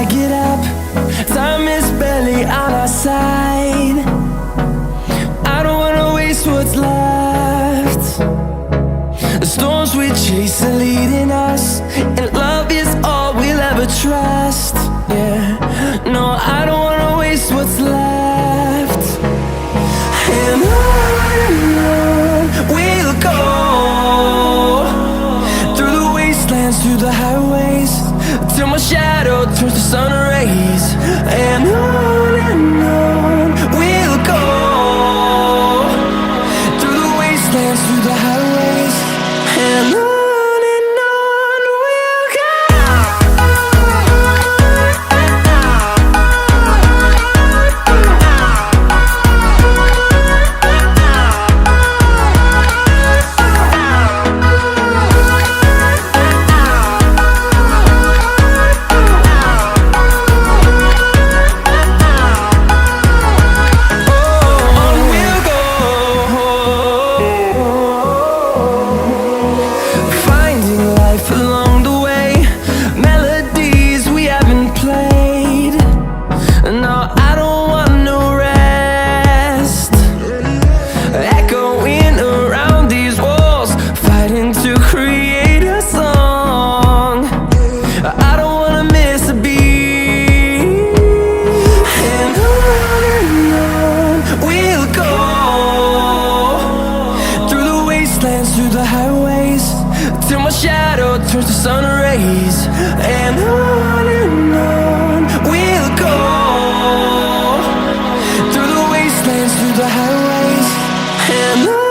I get up. Time is barely on our side. I don't wanna waste what's left. The storms we chase are leading us, and love is all we'll ever trust. Yeah, no, I don't wanna waste what's left. And on we'll go, through the wastelands, through the highways, till my shadow turns to sun rays. And on we'll go, through the wastelands, through the highways, and on. Through the highways, till my shadow turns to sun rays. And on we'll go, through the wastelands, through the highways, and on.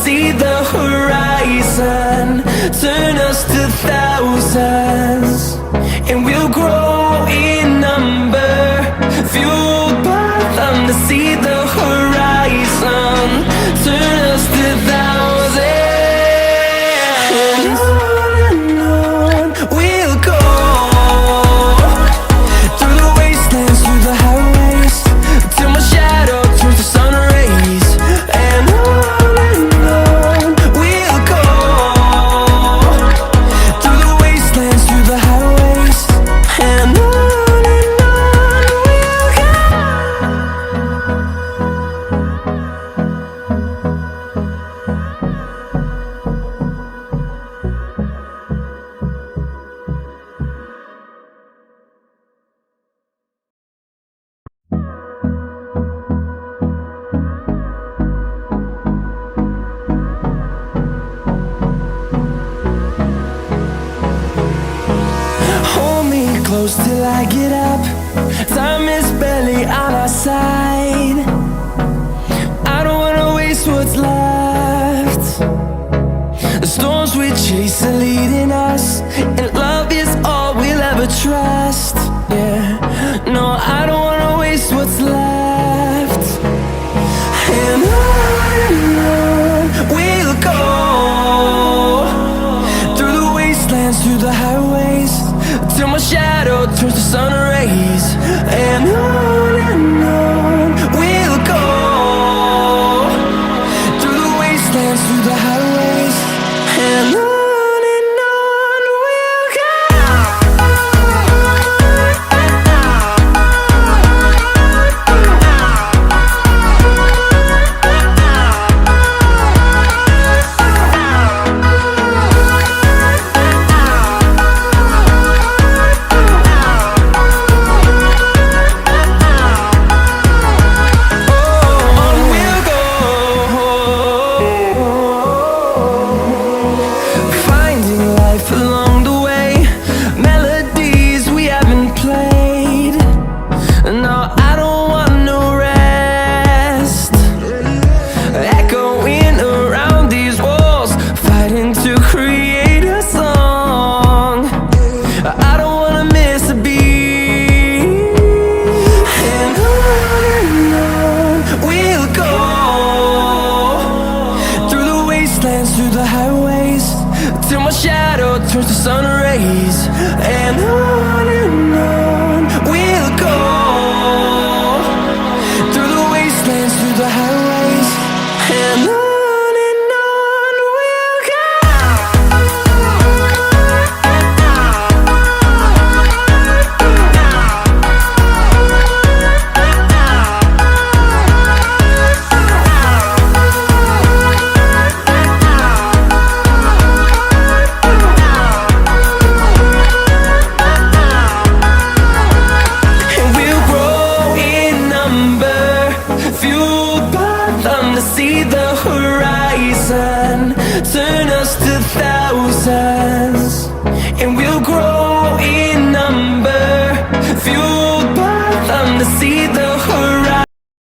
See the horizon turn us to thousands, and we'll grow in number, fueled by them. To see the horizon turn us to thousands, and on we'll go, through the wastelands, through the highways, till my shadow turns to sun rays. And close till I get up. Time is barely on our side. I don't wanna waste what's left. The storms we chase are leading us, and love is all we'll ever trust. Yeah, no, I don't wanna waste what's left. And on we'll go, through the wastelands, through the highways, till my shadow turns to sun rays. And on fueled by them to see the horizon, turn us to thousands.